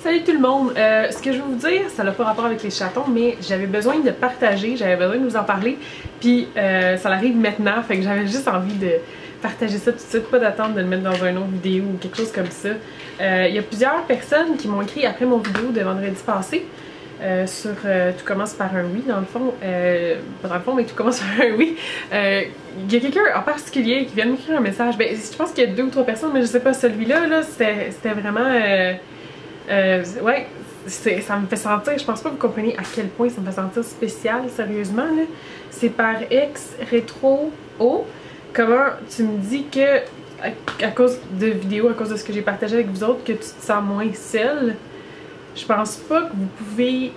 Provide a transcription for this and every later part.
Salut tout le monde! Ce que je vais vous dire, ça n'a pas rapport avec les chatons, mais j'avais besoin de partager, j'avais besoin de vous en parler, puis ça arrive maintenant, fait que j'avais juste envie de partager ça tout de suite, pas d'attendre de le mettre dans une autre vidéo ou quelque chose comme ça. Il y a plusieurs personnes qui m'ont écrit après mon vidéo de vendredi passé sur Tout commence par un oui, dans le fond, pas dans le fond, mais Tout commence par un oui. Il y a quelqu'un en particulier qui vient de m'écrire un message, ben je pense qu'il y a 2 ou 3 personnes, mais je sais pas, celui-là, là, c'était vraiment... ouais, ça me fait sentir, je pense pas que vous comprenez à quel point ça me fait sentir spécial, sérieusement, là. C'est par ex rétro O. Comment tu me dis que, à cause de vidéos, à cause de ce que j'ai partagé avec vous autres, que tu te sens moins seule? Je pense pas que vous pouvez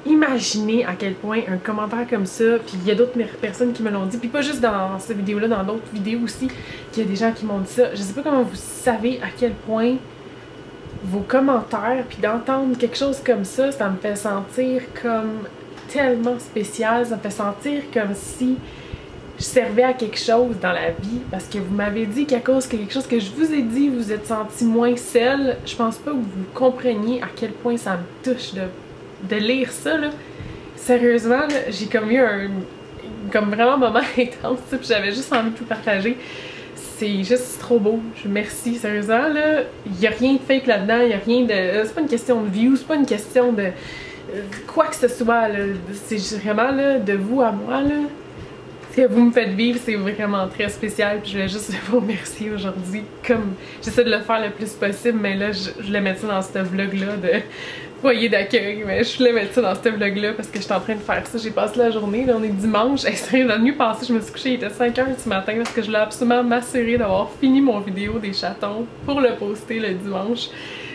imaginer à quel point un commentaire comme ça, puis il y a d'autres personnes qui me l'ont dit, puis pas juste dans cette vidéo-là, dans d'autres vidéos aussi, qu'il y a des gens qui m'ont dit ça. Je sais pas comment vous savez à quel point vos commentaires, puis d'entendre quelque chose comme ça, ça me fait sentir comme tellement spécial, ça me fait sentir comme si je servais à quelque chose dans la vie, parce que vous m'avez dit qu'à cause de quelque chose que je vous ai dit, vous vous êtes senti moins seul. Je pense pas que vous compreniez à quel point ça me touche de lire ça, là. Sérieusement, j'ai comme eu un vraiment moment intense, puis j'avais juste envie de tout partager. C'est juste trop beau, je merci, sérieusement, là, il n'y a rien de fake là-dedans, il n'y a rien de... c'est pas une question de views, c'est pas une question de quoi que ce soit, là, c'est vraiment, là, de vous à moi, là, ce que vous me faites vivre, c'est vraiment très spécial, puis je voulais juste vous remercier aujourd'hui, comme j'essaie de le faire le plus possible, mais là, je voulais mettre ça dans ce vlog-là de foyer d'accueil, mais je voulais mettre ça dans ce vlog-là parce que j'étais en train de faire ça. J'ai passé la journée, là on est dimanche, et la nuit passée, je me suis couchée, il était 5h du matin parce que je voulais absolument m'assurer d'avoir fini mon vidéo des chatons pour le poster le dimanche.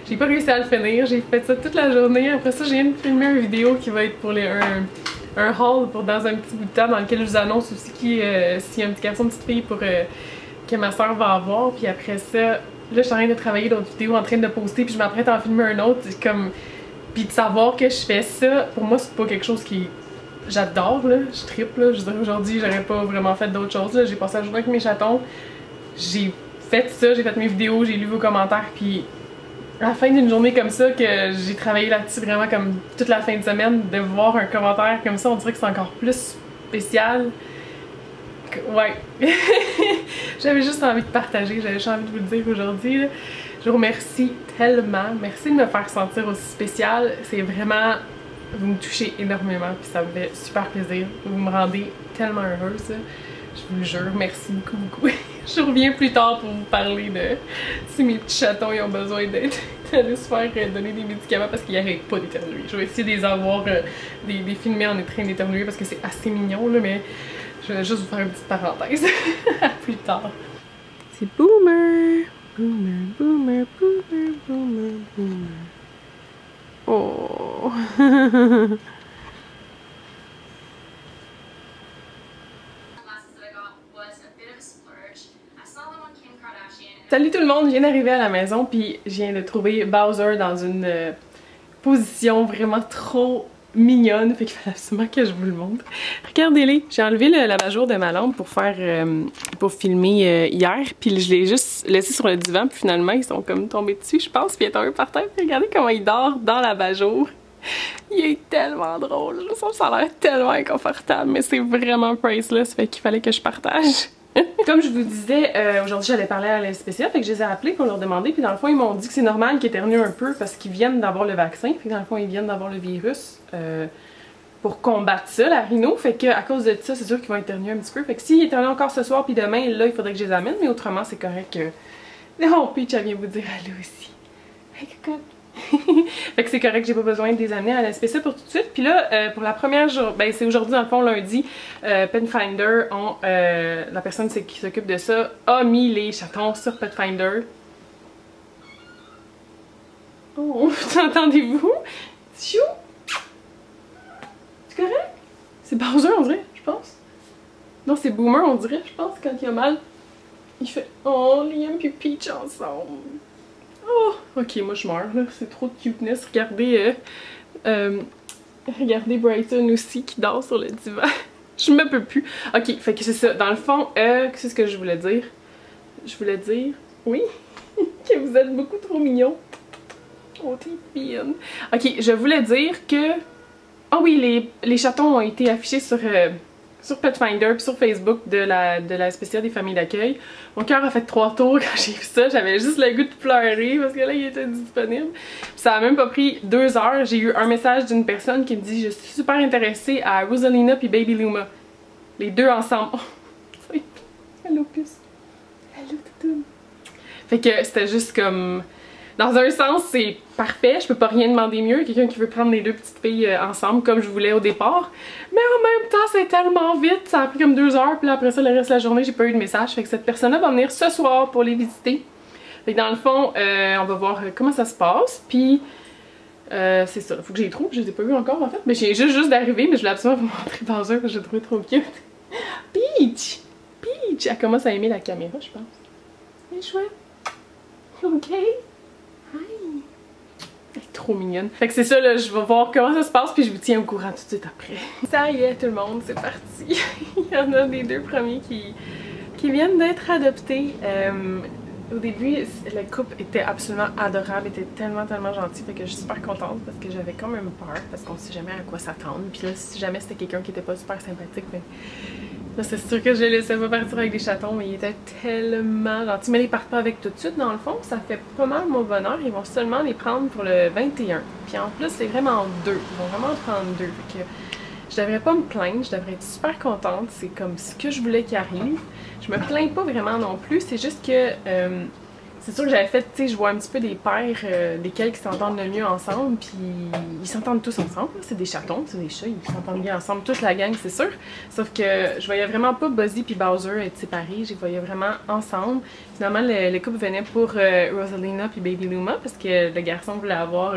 J'ai pas réussi à le finir, j'ai fait ça toute la journée. Après ça, j'ai viens de filmer une vidéo qui va être pour un haul pour dans un petit bout de temps dans lequel je vous annonce aussi s'il y a un petit garçon, une petite fille pour que ma soeur va avoir. Puis après ça, là je suis en train de travailler d'autres vidéos, en train de poster, puis je m'apprête à en filmer un autre. Comme... Puis de savoir que je fais ça, pour moi c'est pas quelque chose qui... J'adore, là, je trippe, là. Je veux dire, aujourd'hui j'aurais pas vraiment fait d'autres choses, là. J'ai passé la journée avec mes chatons, j'ai fait ça, j'ai fait mes vidéos, j'ai lu vos commentaires, puis à la fin d'une journée comme ça, que j'ai travaillé là-dessus vraiment comme toute la fin de semaine, de voir un commentaire comme ça, on dirait que c'est encore plus spécial. Ouais. J'avais juste envie de partager, j'avais juste envie de vous le dire aujourd'hui, là. Je vous remercie tellement. Merci de me faire sentir aussi spécial. C'est vraiment... Vous me touchez énormément puis ça me fait super plaisir. Vous me rendez tellement heureuse. Je vous le jure. Merci beaucoup, beaucoup. Je reviens plus tard pour vous parler de si mes petits chatons ils ont besoin d'aller se faire donner des médicaments parce qu'ils n'arrêtent pas d'éternuer. Je vais essayer de les avoir, des filmer en train d'éternuer parce que c'est assez mignon, là, mais je vais juste vous faire une petite parenthèse. À plus tard. C'est Boomer! Boomer, boomer, boomer, boomer, boomer. Oh. Salut tout le monde, je viens d'arriver à la maison puis je viens de trouver Bowser dans une position vraiment trop mignonne, fait qu'il fallait absolument que je vous le montre. Regardez-les, j'ai enlevé l'abat-jour de ma lampe pour faire, pour filmer hier, puis je l'ai juste laissé sur le divan, puis finalement ils sont comme tombés dessus, je pense, puis il est tombé par terre. Regardez comment il dort dans l'abat-jour. Il est tellement drôle, je trouve que ça a l'air tellement inconfortable, mais c'est vraiment priceless, fait qu'il fallait que je partage. Comme je vous disais, aujourd'hui j'allais parler à l'SPCA, fait que je les ai appelés pour leur demander, puis dans le fond ils m'ont dit que c'est normal qu'ils éternuent un peu parce qu'ils viennent d'avoir le vaccin, fait que dans le fond ils viennent d'avoir le virus pour combattre ça, la rhino, fait que à cause de ça c'est sûr qu'ils vont éternuer un petit peu, fait que s'ils éternuent encore ce soir puis demain, là il faudrait que je les amène, mais autrement c'est correct que... Oh, Peach elle vient vous dire allô aussi. Hey cocotte. Fait que c'est correct, j'ai pas besoin de les amener à la SPCA pour tout de suite. Puis là, pour la première journée, ben c'est aujourd'hui dans le fond lundi, Petfinder, la personne qui s'occupe de ça, a mis les chatons sur Petfinder. Oh, entendez-vous? Tchou! C'est correct? C'est Bowser on dirait, je pense. Non, c'est Boomer on dirait, je pense, quand il a mal. Il fait oh, Liam puis Peach ensemble. Oh, ok, moi je meurs là, c'est trop de cuteness. Regardez, regardez Brighton aussi qui dort sur le divan. Je me peux plus. Ok, fait que c'est ça. Dans le fond, qu'est-ce que je voulais dire? Je voulais dire, oui, que vous êtes beaucoup trop mignons. Oh, t'es fine. Ok, je voulais dire que... Ah oui, les chatons ont été affichés sur Petfinder puis sur Facebook de la spéciale des familles d'accueil. Mon cœur a fait 3 tours quand j'ai vu ça. J'avais juste le goût de pleurer parce que là, il était disponible. Puis ça a même pas pris 2 heures. J'ai eu un message d'une personne qui me dit « Je suis super intéressée à Rosalina puis Baby Luma. » Les deux ensemble. Oh, allô, puce. Allô, toutoune. Fait que c'était juste comme... Dans un sens, c'est parfait, je peux pas rien demander mieux. Quelqu'un qui veut prendre les deux petites filles ensemble comme je voulais au départ. Mais en même temps, c'est tellement vite, ça a pris comme 2 heures, puis là, après ça, le reste de la journée, j'ai pas eu de message. Fait que cette personne-là va venir ce soir pour les visiter. Fait que dans le fond, on va voir comment ça se passe, puis c'est ça. Faut que j'y trouve, je les ai pas vus encore en fait. Mais j'ai juste d'arriver, mais je voulais absolument vous montrer Bowser parce que je l'ai trouvé trop cute. Peach! Peach! Elle commence à aimer la caméra, je pense. Elle est chouette. Ok? Hi! Elle est trop mignonne. Fait que c'est ça, là, je vais voir comment ça se passe puis je vous tiens au courant tout de suite après. Ça y est, tout le monde, c'est parti. Il y en a des 2 premiers qui viennent d'être adoptés. Au début, le couple était absolument adorable, était tellement gentil, fait que je suis super contente parce que j'avais quand même peur parce qu'on sait jamais à quoi s'attendre. Puis là, si jamais c'était quelqu'un qui était pas super sympathique, ben là, c'est sûr que je les laissais pas partir avec des chatons, mais ils étaient tellement gentils. Mais ils partent pas avec tout de suite, dans le fond. Ça fait pas mal mon bonheur. Ils vont seulement les prendre pour le 21. Puis en plus, c'est vraiment 2. Ils vont vraiment en prendre 2. Fait que je devrais pas me plaindre. Je devrais être super contente. C'est comme ce que je voulais qu'il arrive. Je me plains pas vraiment non plus. C'est juste que... c'est sûr que j'avais fait, tu sais, je vois un petit peu des pères, lesquels qui s'entendent le mieux ensemble, puis ils s'entendent tous ensemble, c'est des chatons, c'est des chats, ils s'entendent bien ensemble, toute la gang, c'est sûr. Sauf que je voyais vraiment pas Buzzy puis Bowser être séparés, je les voyais vraiment ensemble. Finalement, le couple venait pour Rosalina puis Baby Luma, parce que le garçon voulait avoir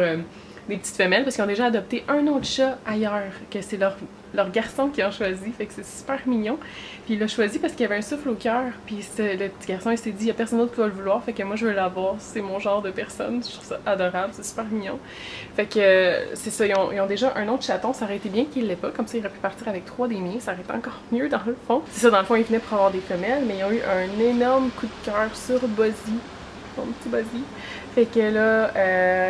des petites femelles, parce qu'ils ont déjà adopté un autre chat ailleurs, que c'est leur garçon qui ont choisi, fait que c'est super mignon. Puis il l'a choisi parce qu'il avait un souffle au cœur, puis le petit garçon il s'est dit il y a personne d'autre qui va le vouloir, fait que moi je veux l'avoir, c'est mon genre de personne, je trouve ça adorable, c'est super mignon. Fait que c'est ça, ils ont déjà un autre chaton, ça aurait été bien qu'il l'ait pas, comme ça il aurait pu partir avec 3 des miens, ça aurait été encore mieux dans le fond. C'est ça, dans le fond ils venaient pour avoir des femelles, mais ils ont eu un énorme coup de cœur sur Buzzy, mon petit Buzzy. Fait que là,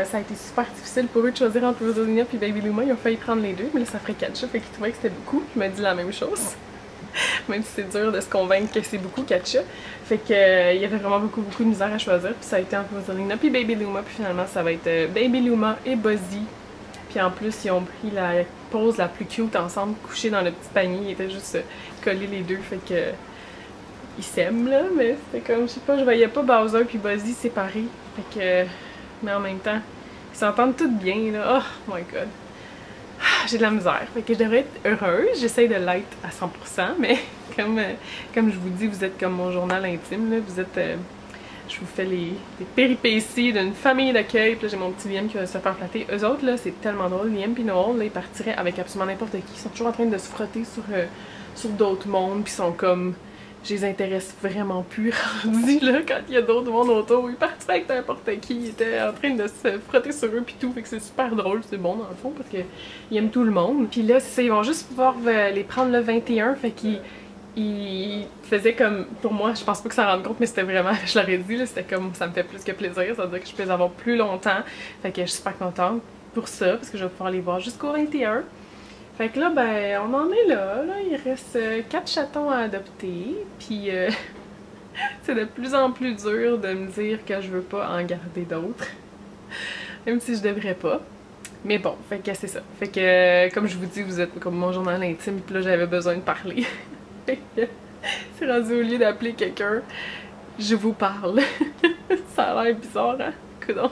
ça a été super difficile pour eux de choisir entre Rosalina et Baby Luma. Ils ont failli prendre les deux, mais là ça ferait 4 chats, fait qu'ils trouvaient que c'était beaucoup. Je me dis la même chose. Même si c'est dur de se convaincre que c'est beaucoup 4 chats. Fait que il y avait vraiment beaucoup de misère à choisir. Puis ça a été entre Rosalina et Baby Luma. Puis finalement ça va être Baby Luma et Buzzy. Puis en plus ils ont pris la pose la plus cute ensemble, couchés dans le petit panier. Ils étaient juste collés les deux. Fait que ils s'aiment là, mais c'était comme, je sais pas, je voyais pas Bowser puis Buzzy séparés. Fait que, mais en même temps, ils s'entendent toutes bien là. Oh my god. J'ai de la misère. Fait que je devrais être heureuse. J'essaye de l'être à 100%, mais comme je vous dis, vous êtes comme mon journal intime là. Vous êtes, je vous fais les péripéties d'une famille d'accueil. Puis là, j'ai mon petit Liam qui va se faire flatter. Eux autres là, c'est tellement drôle. Liam pis Noel, là, ils partiraient avec absolument n'importe qui. Ils sont toujours en train de se frotter sur d'autres mondes. Puis ils sont comme... Je les intéresse vraiment plus rendus là quand il y a d'autres mondes autour. Ils partiraient avec n'importe qui, ils étaient en train de se frotter sur eux pis tout, fait que c'est super drôle, c'est bon dans le fond parce qu'ils aiment tout le monde. Puis là, c'est ça, ils vont juste pouvoir les prendre le 21, fait qu'ils faisaient comme, pour moi, je pense pas que ça rende compte, mais c'était vraiment, je leur ai dit, c'était comme, ça me fait plus que plaisir, ça veut dire que je peux les avoir plus longtemps, fait que je suis super contente pour ça, parce que je vais pouvoir les voir jusqu'au 21. Fait que là, ben, on en est là. Il reste 4 chatons à adopter. Puis c'est de plus en plus dur de me dire que je veux pas en garder d'autres. Même si je devrais pas. Mais bon, fait que c'est ça. Fait que, comme je vous dis, vous êtes comme mon journal intime. Puis là, j'avais besoin de parler. Fait que c'est rendu au lieu d'appeler quelqu'un, je vous parle. Ça a l'air bizarre, hein? Coudonc.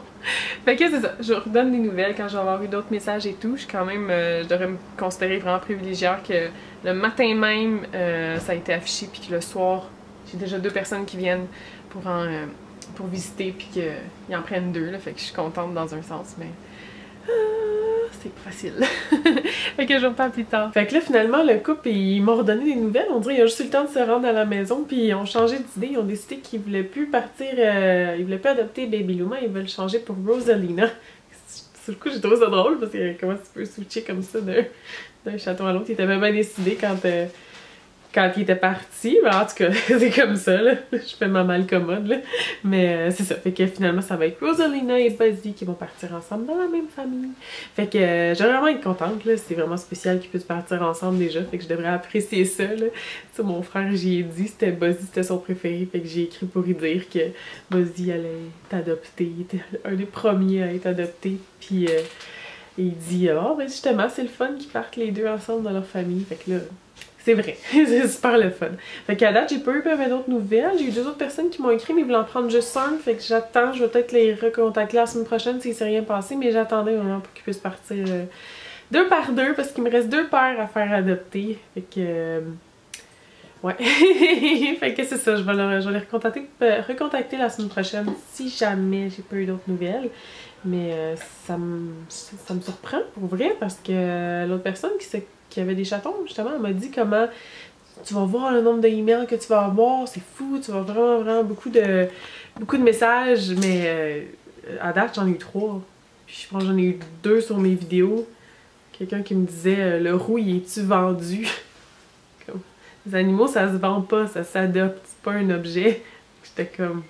Fait que c'est ça, je vous redonne des nouvelles quand j'ai avoir eu d'autres messages et tout. Je suis quand même, je devrais me considérer vraiment privilégiée que le matin même, ça a été affiché, puis que le soir, j'ai déjà 2 personnes qui viennent pour visiter, puis qu'ils en prennent 2, là, fait que je suis contente dans un sens, mais c'est pas facile. Fait que je vous reparle plus tard. Fait que là, finalement, le couple, ils m'ont redonné des nouvelles. On dirait qu'ils ont juste eu le temps de se rendre à la maison, puis ils ont changé d'idée. Ils ont décidé qu'ils voulaient plus partir, ils voulaient plus adopter Baby Luma, ils veulent changer pour Rosalina. Sur le coup, j'ai trouvé ça drôle, parce que comment tu peux switcher comme ça d'un chaton à l'autre. Ils étaient même bien décidés quand quand il était parti. Mais en tout cas, c'est comme ça, là. Je fais ma malcommode, là. Mais c'est ça. Fait que finalement, ça va être Rosalina et Buzzy qui vont partir ensemble dans la même famille. Fait que je vais vraiment être contente, là. C'est vraiment spécial qu'ils puissent partir ensemble déjà. Fait que je devrais apprécier ça, là. Tu sais, mon frère, j'y ai dit, c'était Buzzy, c'était son préféré. Fait que j'ai écrit pour lui dire que Buzzy allait être adopté. Il était un des premiers à être adopté. Puis il dit, ah, ben justement, c'est le fun qu'ils partent les deux ensemble dans leur famille. Fait que là, c'est vrai, c'est super le fun. Fait qu'à date, j'ai pas eu d'autres nouvelles. J'ai eu 2 autres personnes qui m'ont écrit, mais ils voulaient en prendre juste un. Fait que j'attends, je vais peut-être les recontacter la semaine prochaine s'il s'est rien passé, mais j'attendais vraiment pour qu'ils puissent partir 2 par 2 parce qu'il me reste 2 paires à faire adopter. Fait que. Ouais. Fait que c'est ça, je vais les recontacter la semaine prochaine si jamais j'ai pas eu d'autres nouvelles. Mais ça me surprend pour vrai parce que l'autre personne qui avait des chatons, justement, elle m'a dit comment tu vas voir le nombre d'emails que tu vas avoir, c'est fou, tu vas vraiment beaucoup de messages, mais à date j'en ai eu 3. Puis je pense que j'en ai eu 2 sur mes vidéos. Quelqu'un qui me disait le roux, il est-tu vendu? Comme, les animaux, ça se vend pas, ça s'adopte, c'est pas un objet. J'étais comme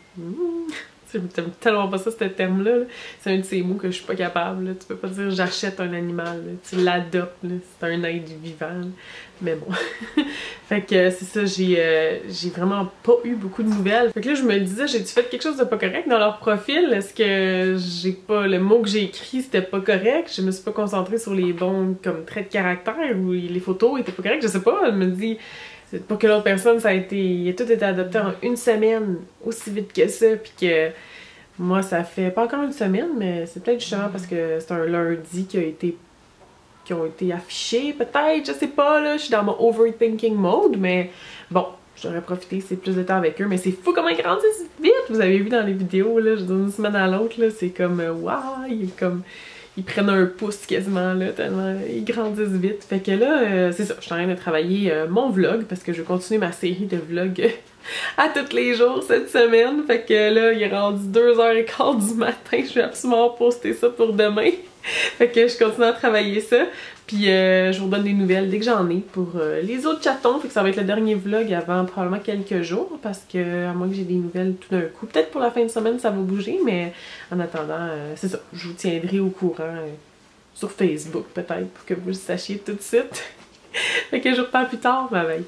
j'aime tellement pas ça, ce terme-là. C'est un de ces mots que je suis pas capable. Là. Tu peux pas dire j'achète un animal. Là. Tu l'adoptes. C'est un être vivant. Là. Mais bon. Fait que c'est ça, j'ai vraiment pas eu beaucoup de nouvelles. Fait que là, je me disais, j'ai-tu fait quelque chose de pas correct dans leur profil? Est-ce que j'ai pas. Le mot que j'ai écrit, c'était pas correct? Je me suis pas concentrée sur les bons comme traits de caractère ou les photos étaient pas correctes? Je sais pas. Elle me dit. Pour que l'autre personne, ça a tout été adopté en 1 semaine, aussi vite que ça, puis que moi, ça fait pas encore 1 semaine, mais c'est peut-être justement parce que c'est un lundi qui ont été affichés, peut-être, je sais pas, là, je suis dans mon overthinking mode, mais bon, j'aurais profité, c'est plus de temps avec eux, mais c'est fou comment ils grandissent vite, vous avez vu dans les vidéos, là, je donne une semaine à l'autre, là, c'est comme, waouh, ils prennent un pouce quasiment, là, tellement ils grandissent vite. Fait que là, c'est ça, je suis en train de travailler mon vlog, parce que je vais continuer ma série de vlogs à tous les jours cette semaine. Fait que là, il est rendu 2h15 du matin, je vais absolument poster ça pour demain. Fait que je continue à travailler ça, puis je vous donne des nouvelles dès que j'en ai pour les autres chatons. Fait que ça va être le dernier vlog avant probablement quelques jours, parce que à moins que j'ai des nouvelles tout d'un coup, peut-être pour la fin de semaine ça va bouger, mais en attendant, c'est ça, je vous tiendrai au courant sur Facebook peut-être, pour que vous le sachiez tout de suite. Fait que je vous reparle plus tard, bye bye.